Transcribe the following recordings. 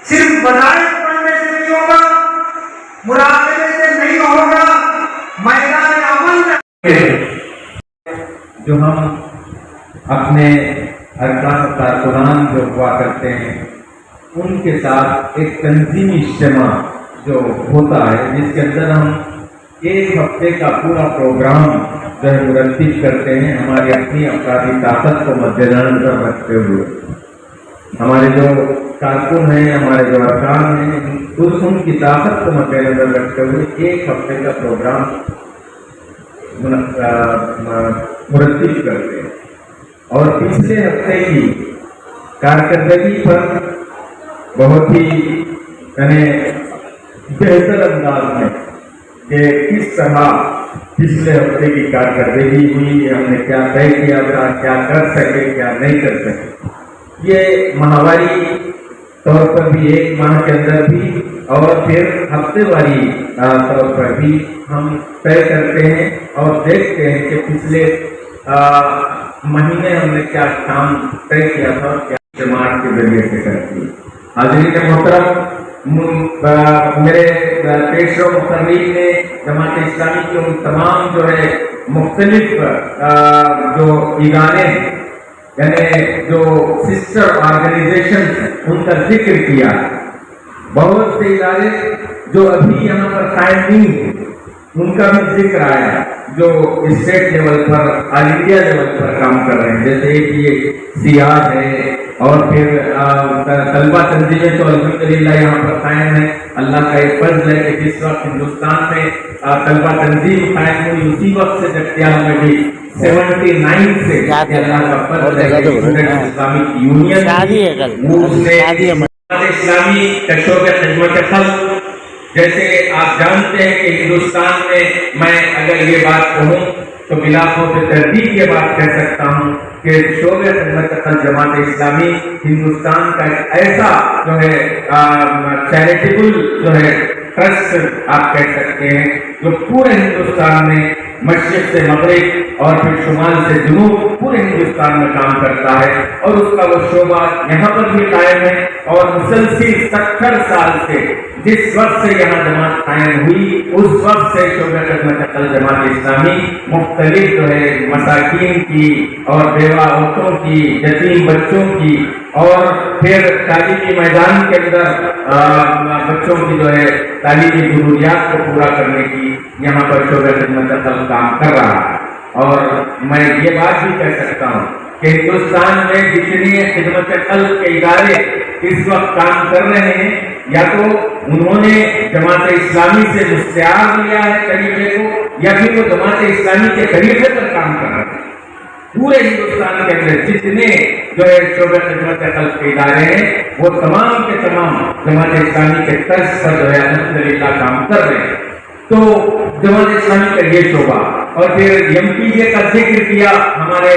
صرف وظائف پڑھنے سے نہیں ہوگا، مراقبے سے نہیں ہوگا، میدان عمل میں جو ہم اپنے ارکان کارکنان جو ہوا کرتے ہیں ان کے ساتھ ایک تنظیمی اجتماع جو ہوتا ہے، جس کے اندر ہم ایک ہفتے کا پورا پروگرام جو ہے مرتب کرتے ہیں، ہماری اپنی افرادی طاقت کو مد نظر رکھتے ہوئے ہمارے جو کارکن ہیں، ہمارے جو ارکان ہیں، ان کی طاقت کو مد نظر رکھتے ہوئے ایک ہفتے کا پروگرام مرتب کرتے ہیں، اور پچھلے ہفتے کی کارکردگی پر بہت ہی بہتر انداز میں کہ کس طرح پچھلے ہفتے کی کارکردگی ہوئی، ہم نے کیا طے کیا تھا، کیا کر سکے، کیا نہیں کر سکے، یہ ماہواری طور پر بھی ایک ماہ کے اندر بھی اور پھر ہفتے واری طور پر بھی ہم طے کرتے ہیں اور دیکھتے ہیں کہ پچھلے مہینے ہم نے کیا کام طے کیا تھا اور کیا جماعت کے ذریعے سے کرتی ہے۔ حاضرین محترم، میرے پیشرو مقررین نے جماعت اسلامی کے ان تمام جو ہے مختلف جو ادارے یعنی جو سسٹر آرگنائزیشن ان کا ذکر کیا، بہت سے ادارے جو ابھی یہاں پر قائم نہیں ہیں ان کا بھی ذکر آیا، جو اسٹیٹ لیول پر آل انڈیا لیول پر کام کر رہے ہیں، جیسے ایک یہ سیاج ہے، اور پھر طلبہ تنظیمیں تو الحمدللہ یہاں پر قائم ہے۔ اللہ کا ایک فضل ہے کہ جس وقت ہندوستان میں طلبہ تنظیم قائم ہوئی اسی وقت سے جگتیال میں بھی 79 سے اللہ کا فضل ہے کہ اسلامک یونین اسلامی شعبہ خدمت خلق، جیسے آپ جانتے ہیں کہ ہندوستان میں اگر یہ بات کہوں تو بلا خوف تردید یہ بات کہہ سکتا ہوں کہ شعبہ خدمت خلق جماعت اسلامی ہندوستان کا ایک ایسا جو ہے چیریٹیبل جو ہے ٹرسٹ آپ کہہ سکتے ہیں، جو پورے ہندوستان میں مشرق سے مغرب اور پھر شمال سے جنوب پورے ہندوستان میں کام کرتا ہے، اور اس کا وہ شعبہ یہاں پر بھی قائم ہے، اور مسلسل 70 سال سے جس وقت سے یہاں جماعت قائم ہوئی اس وقت سے شعبہ خدمت خلق جماعت اسلامی مختلف جو ہے مساکین کی اور بیوہ عورتوں کی، یتیم بچوں کی، اور پھر تعلیمی میدان کے اندر بچوں کی جو ہے تعلیمی ضروریات کو پورا کرنے کی یہاں پر شعبہ خدمت خلق کام کر رہا ہے۔ اور میں یہ بات بھی کہہ سکتا ہوں کہ ہندوستان میں جتنے خدمت خلق کے ادارے اس وقت کام کر رہے ہیں، یا تو انہوں نے جماعت اسلامی سے مستعار لیا ہے طریقے کو، یا پھر وہ جماعت اسلامی کے طریقے پر کام کر رہے ہیں۔ پورے ہندوستان کے اندر جتنے جو ہے شعبہ خدمت خلق کے ادارے ہیں وہ تمام کے تمام جماعت اسلامی کے طرز پر جو ہے الحمدللہ کام کر رہے ہیں۔ تو جماعت اسلامی کا یہ شعبہ، اور پھر ایم پی اے کا ذکر کیا ہمارے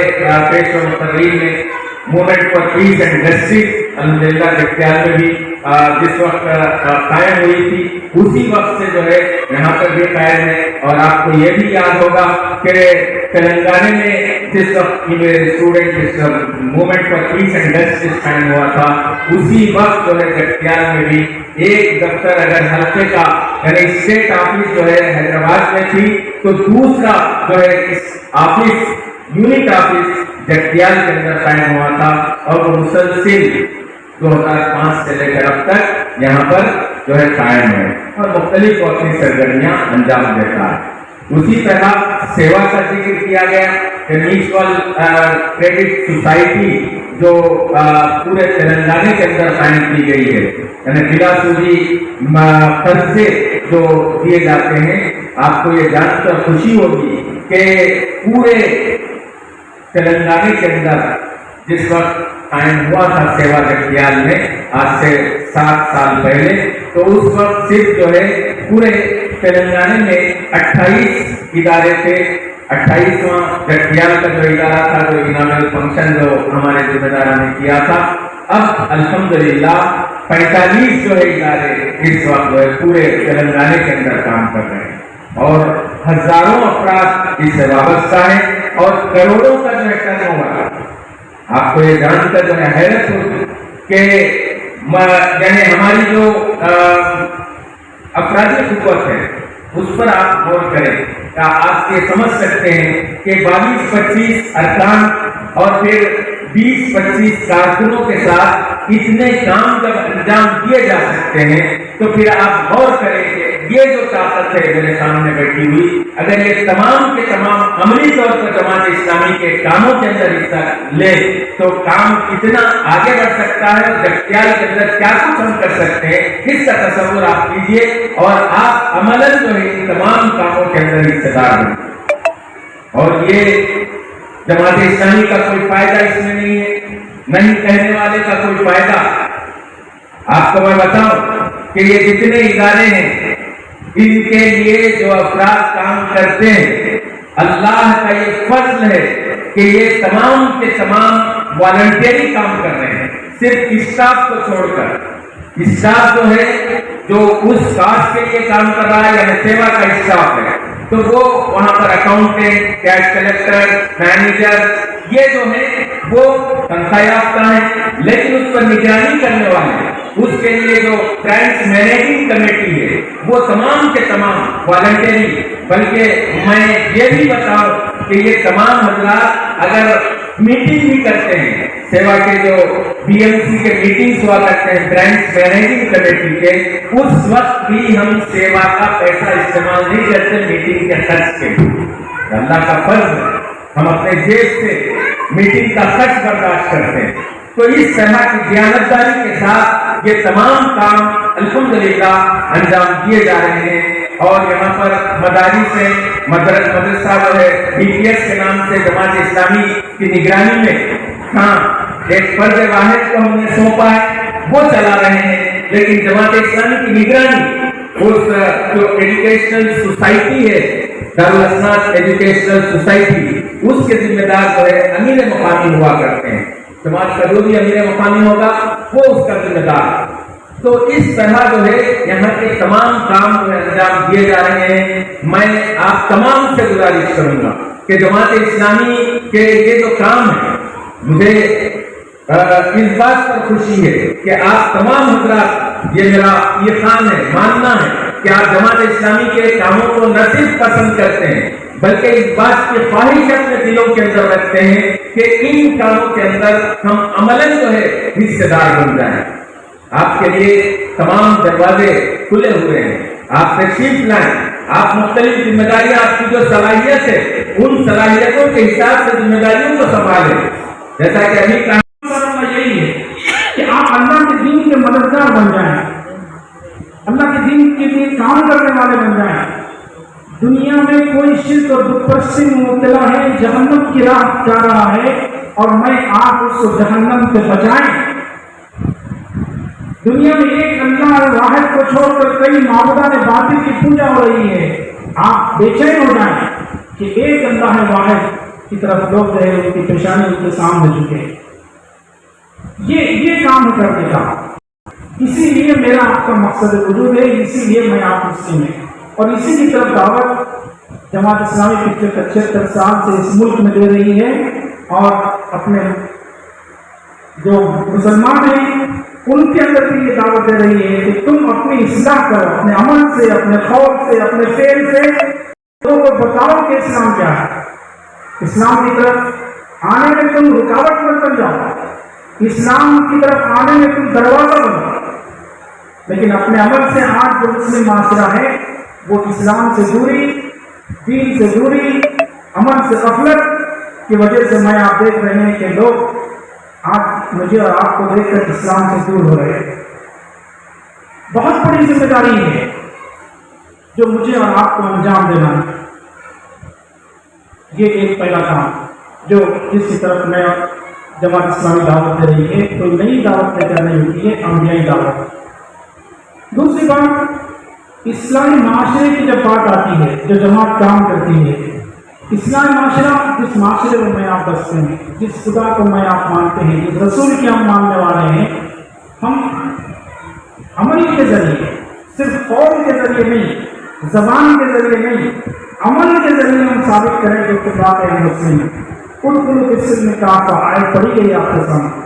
پیشوا مقررین نے، movement for piece and justice الحمدللہ جگتیال میں بھی جس وقت قائم ہوئی تھی اسی وقت سے جو ہے یہاں پر بھی قائم ہے۔ اور آپ کو یہ بھی یاد ہوگا کہ تلنگانہ میں جس وقت student movement for piece and justice قائم ہوا تھا اسی وقت جو ہے جگتیال میں بھی ایک دفتر اگر حلقے کا یعنی اسٹیٹ آفس جو ہے حیدرآباد میں تھی، تو دوسرا جو ہے اس آفس یونٹ آفس جگتیال کے اندر قائم ہوا تھا، اور وہ مسلسل 2005 سے لے کر اب تک یہاں پر جو ہے قائم ہے اور مختلف اپنی سرگرمیاں انجام دیتا ہے۔ اسی طرح سیوا کا ذکر کیا گیا کہ میوچل کریڈٹ سوسائٹی جو پورے تلنگانہ کے اندر قائم کی گئی ہے، یعنی بلا سودی قرضے جو دیے جاتے ہیں۔ آپ کو یہ جان کر خوشی ہوگی کہ پورے تلنگانہ کے اندر جس وقت قائم ہوا تھا سیوا جگتیال میں آج سے 7 سال پہلے، تو اس وقت صرف جو ہے پورے تلنگانہ میں 28 ادارے تھے۔ 28واں جگتیال کا جو ادارہ تھا، جو انامل فنکشن جو ہمارے ذمہ داروں نے کیا تھا، اب الحمدللہ 45 جو ہے ادارے اس وقت جو ہے پورے تلنگانہ کے اندر کام کر رہے ہیں، اور ہزاروں افراد اس سے وابستہ ہیں، اور کروڑوں کا جو ہے ٹرن اوور۔ آپ کو یہ جان کر جو ہے حیرت ہوگی کہ یعنی ہماری جو افرادی قوت ہے اس پر آپ غور کریں. آپ یہ سمجھ سکتے ہیں کہ 22-25 ارکان اور پھر 20-25 کارکنوں کے ساتھ اتنے کام جب انجام دیے جا سکتے ہیں تو پھر آپ غور کریں کہ یہ جو طاقت ہے میرے سامنے بیٹھی ہوئی، اگر یہ تمام کے تمام عملی طور پر جماعت اسلامی کے کاموں کے اندر حصہ لے تو کام کتنا آگے بڑھ سکتا ہے، جگتیال کے اندر کیا کچھ ہم کر سکتے ہیں، اس کا تصور آپ کیجئے اور آپ عملاً جو ہے ان تمام کاموں کے اندر حصہ دار ہیں. اور یہ جماعت اسلامی کا کوئی فائدہ اس میں نہیں ہے، نہیں کہنے والے کا کوئی فائدہ. آپ کو میں بتاؤں کہ یہ جتنے ادارے ہیں ان کے لیے جو افراد کام کرتے ہیں، اللہ کا یہ فضل ہے کہ یہ تمام کے تمام والنٹیری کام کر رہے ہیں، صرف اسٹاف کو چھوڑ کر. اسٹاف جو ہے جو اس کاز کے لیے کام کر رہا ہے یعنی سیوا کا اسٹاف ہے تو وہ وہاں پر اکاؤنٹنٹ، کیش کلیکٹر، مینیجر یہ جو ہے وہ تنخواہ یافتہ ہیں، لیکن اس پر نگرانی کرنے والے اس کے لیے جو برانچ مینیجنگ کمیٹی ہے وہ تمام کے تمام والنٹری. بلکہ میں یہ بھی بتاؤں کہ یہ تمام حضرات اگر میٹنگ بھی کرتے ہیں، سیوا کے جو بی ایم سی کے میٹنگز ہوا کرتے ہیں برانچ مینیجنگ کمیٹی کے، اس وقت بھی ہم سیوا کا پیسہ استعمال نہیں کرتے میٹنگ کے خرچ کے. اللہ کا فرض ہے ہم اپنے جیب سے میٹنگ کا خرچ برداشت کرتے ہیں. تو اس طرح کی دیانتداری کے ساتھ یہ تمام کام الحمدللہ انجام دیے جا رہے ہیں. اور یہاں پر مدارس سے مدرسہ جو ہے بی پی ایس کے نام سے جماعت اسلامی کی نگرانی میں ایک فرد واحد کو ہم نے سونپا ہے، وہ چلا رہے ہیں. لیکن جماعت اسلامی کی نگرانی اس جو ایجوکیشنل سوسائٹی ہے، دارالاسناد ایجوکیشنل سوسائٹی، اس کے ذمہ دار جو ہے امیر مقامی ہوا کرتے ہیں. جماعت کا جو بھی امیر مقامی ہوگا وہ اس کا ذمہ دار. تو اس طرح جو ہے یہاں کے تمام کام جو ہے انجام دیے جا رہے ہیں. میں آپ تمام سے گزارش کروں گا کہ جماعت اسلامی کے یہ جو کام ہے، مجھے اس بات پر خوشی ہے کہ آپ تمام حضرات، یہ میرا یہ خان ہے، ماننا ہے کہ آپ جماعت اسلامی کے کاموں کو نہ صرف پسند کرتے ہیں بلکہ اس بات کی خواہش اپنے دلوں کے اندر رکھتے ہیں کہ ان کاموں کے اندر ہم عملاً جو ہے حصے دار بن جائیں. آپ کے لیے تمام دروازے کھلے ہوئے ہیں، آپ تشریف لائیں. آپ مختلف ذمہ داریاں، آپ کی جو صلاحیت ہے ان صلاحیتوں کے حساب سے ذمہ داریوں کو سنبھالیں. جیسا کہ ابھی کہا یہی ہے کہ آپ اللہ کے دین کے مددگار بن جائیں، اللہ کے دین کے لیے کام کرنے والے بن جائیں. دنیا میں کوئی شرک اور بت پرستی میں مبتلا ہے، جہنم کی راہ جا رہا ہے، اور میں آپ اس کو جہنم سے بچائیں. دنیا میں ایک اللہ واحد کو چھوڑ کر کئی معبودان باطل کی پوجا ہو رہی ہے. آپ بے چین ہو جائیں کہ ایک اللہ واحد کی طرف لوگ جو ہے ان کی پیشانی ان کے سامنے جھکے. یہ کام کرنے کا اسی لیے میرا آپ کا مقصد وجود ہے، اسی لیے میں آپ مسلم ہیں اور اسی کی طرف دعوت جماعت اسلامی پچھلے 75 سال سے اس ملک میں دے رہی ہے. اور اپنے جو مسلمان ہیں ان کے اندر بھی یہ دعوت دے رہی ہے کہ تم اپنی اصلاح کرو، اپنے عمل سے، اپنے قول سے، اپنے فعل سے لوگوں کو بتاؤ کہ اسلام کیا ہے. اسلام کی طرف آنے میں تم رکاوٹ مت بن جاؤ، اسلام کی طرف آنے میں تم دروازہ بنو. لیکن اپنے عمل سے آج جو مسلم معاشرہ ہے وہ اسلام سے دوری، دین سے دوری، عمل سے غفلت کی وجہ سے میں آپ دیکھ رہے ہیں کہ لوگ آج مجھے اور آپ کو دیکھ کر اسلام سے دور ہو رہے ہیں. بہت بڑی ذمہ داری ہے جو مجھے اور آپ کو انجام دینا ہے. یہ ایک پہلا کام جو جس کی طرف میں جماعت اسلامی دعوت دے رہی ہے، کوئی نئی دعوت لے کر نہیں ہوتی ہے، انبیائی دعوت. دوسری بات، اسلامی معاشرے کی جب بات آتی ہے، جو جماعت کام کرتی ہے، اسلامی معاشرہ جس معاشرے میں آپ بستے ہیں، جس خدا کو میں آپ مانتے ہیں، جس رسول کے ہم ماننے والے ہیں، ہم عمل کے ذریعے، صرف قول کے ذریعے نہیں، زبان کے ذریعے نہیں، عمل کے ذریعے ہم ثابت کریں کہ اتفاق ہے مسلم. ادخلوا فی السلم کافہ آیت پڑھی گئی آپ کے سامنے.